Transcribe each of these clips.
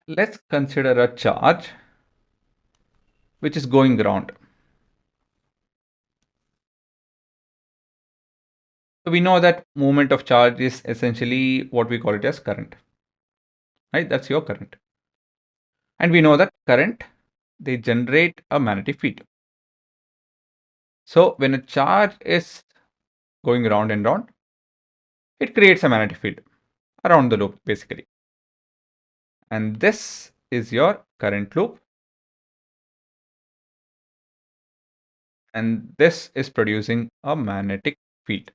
Let's consider a charge which is going around. So we know that movement of charge is essentially what we call it as current, right? That's your current. And we know that current, they generate a magnetic field. So when a charge is going round and round, it creates a magnetic field around the loop basically. And this is your current loop. And this is producing a magnetic field.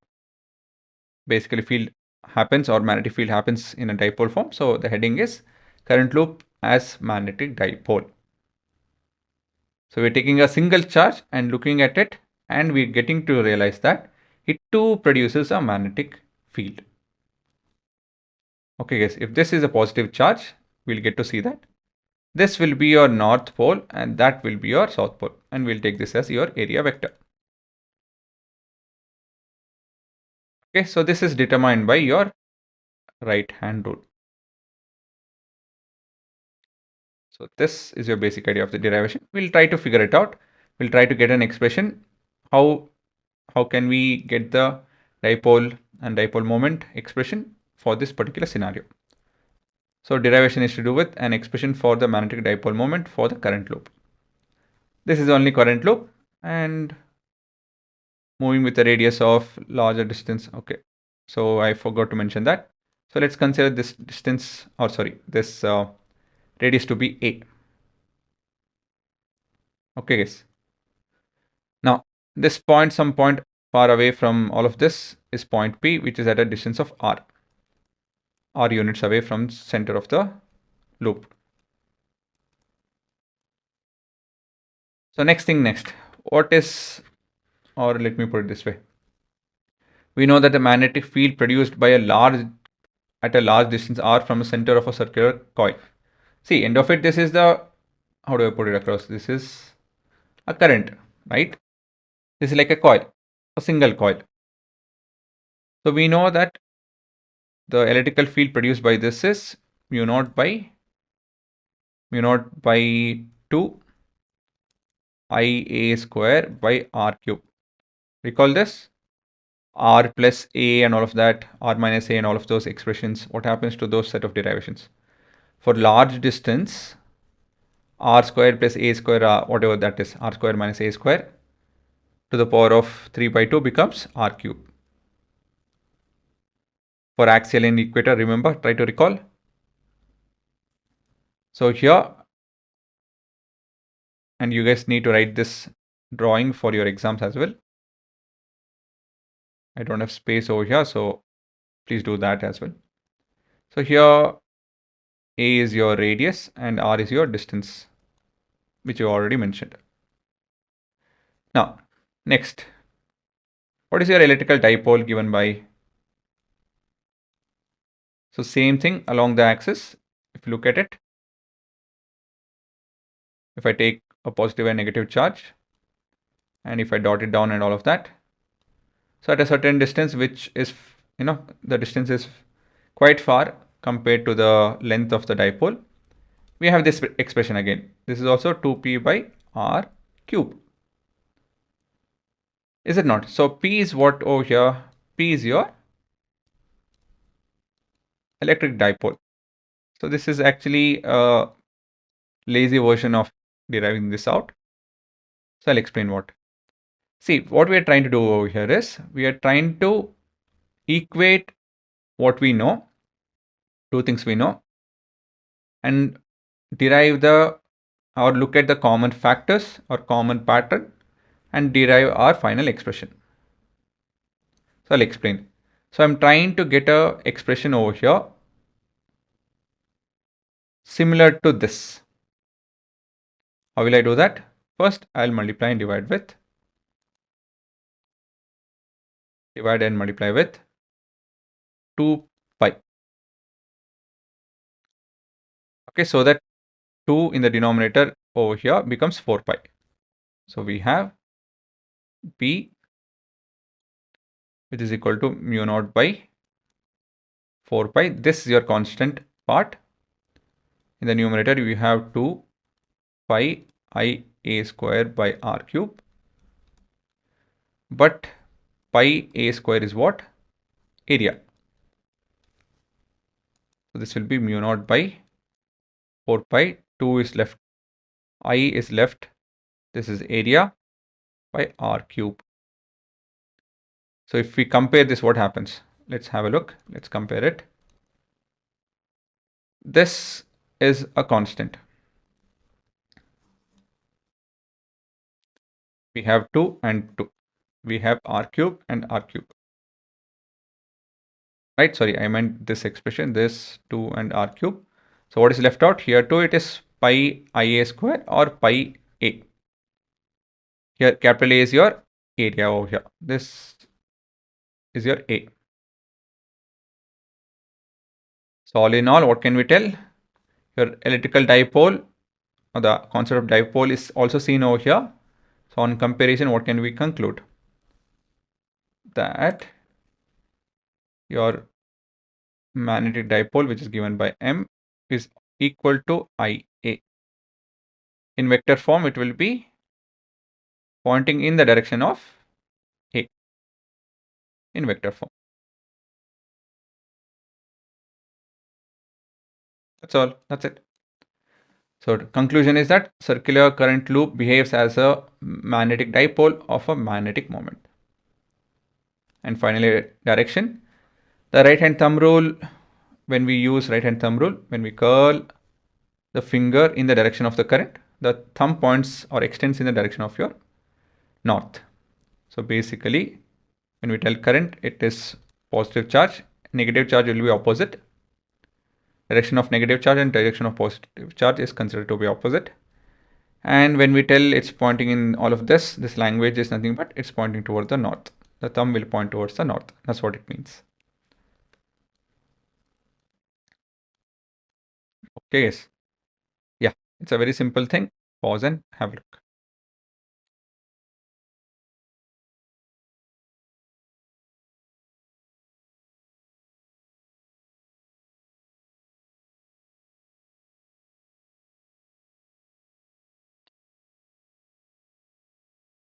Basically, field happens or magnetic field happens in a dipole form. So the heading is current loop as magnetic dipole. So we're taking a single charge and looking at it, and we're getting to realize that it too produces a magnetic field. Okay, guys, if this is a positive charge, we'll get to see that. This will be your north pole and that will be your south pole. And we'll take this as your area vector. Okay, so this is determined by your right hand rule. So this is your basic idea of the derivation. We'll try to figure it out. We'll try to get an expression. How can we get the dipole and dipole moment expression for this particular scenario? So derivation is to do with an expression for the magnetic dipole moment for the current loop. This is only current loop and moving with a radius of larger distance. Okay, so I forgot to mention that. So let's consider this distance, or sorry, this radius to be a. Okay, guys. Now this point, some point far away from all of this is point P, which is at a distance of r units away from center of the loop. So next, what is, or let me put it this way. We know that the magnetic field produced by at a large distance r from the center of a circular coil. See, end of it, this is the, how do I put it across? This is a current, right? This is like a coil, a single coil. So we know that the electrical field produced by this is mu naught by 2 Ia square by r cube. Recall this? R plus A and all of that, R minus A and all of those expressions. What happens to those set of derivations? For large distance, R square plus A square, whatever that is, R square minus A square to the power of 3 by 2 becomes R cube. For axial and equator, remember, try to recall. So here, and you guys need to write this drawing for your exams as well. I don't have space over here, so please do that as well. So here, A is your radius and R is your distance, which you already mentioned. Now, next, what is your electrical dipole given by? So same thing along the axis. If you look at it, if I take a positive and negative charge, and if I dot it down and all of that, so at a certain distance, which is, the distance is quite far compared to the length of the dipole, we have this expression again. This is also 2p by r cube. Is it not? So P is what over here? P is your electric dipole. So this is actually a lazy version of deriving this out. So I'll explain what. See, what we are trying to do over here is we are trying to equate what we know, two things we know, and derive the, or look at the common factors or common pattern and derive our final expression. So I'll explain. So I'm trying to get a expression over here similar to this. How will I do that? First, I'll multiply and divide with, divide and multiply with 2 pi. Okay, so that 2 in the denominator over here becomes 4 pi. So we have P, which is equal to mu naught by 4 pi. This is your constant part. In the numerator, we have 2 pi I a square by r cube. But pi a square is what? Area. So this will be mu naught by 4 pi. 2 is left. I is left. This is area by r cube. So if we compare this, what happens? Let's have a look. Let's compare it. This is a constant. We have 2 and 2. We have r cube and r cube. Right? Sorry, I meant this expression, this 2 and r cube. So what is left out? Here 2, it is pi ia square or pi a. Here capital A is your area over here. This is your A. So all in all, what can we tell? Your electrical dipole or the concept of dipole is also seen over here. So on comparison, what can we conclude? That your magnetic dipole, which is given by M, is equal to IA. In vector form, it will be pointing in the direction of A in vector form. That's all. That's it. So the conclusion is that circular current loop behaves as a magnetic dipole of a magnetic moment. And finally, direction. The right hand thumb rule, when we use right hand thumb rule, when we curl the finger in the direction of the current, the thumb points or extends in the direction of your north. So basically, when we tell current, it is positive charge. Negative charge will be opposite. Direction of negative charge and direction of positive charge is considered to be opposite. And when we tell it's pointing in all of this language is nothing but it's pointing towards the north. The thumb will point towards the north. That's what it means. Okay, yes. Yeah, it's a very simple thing. Pause and have a look.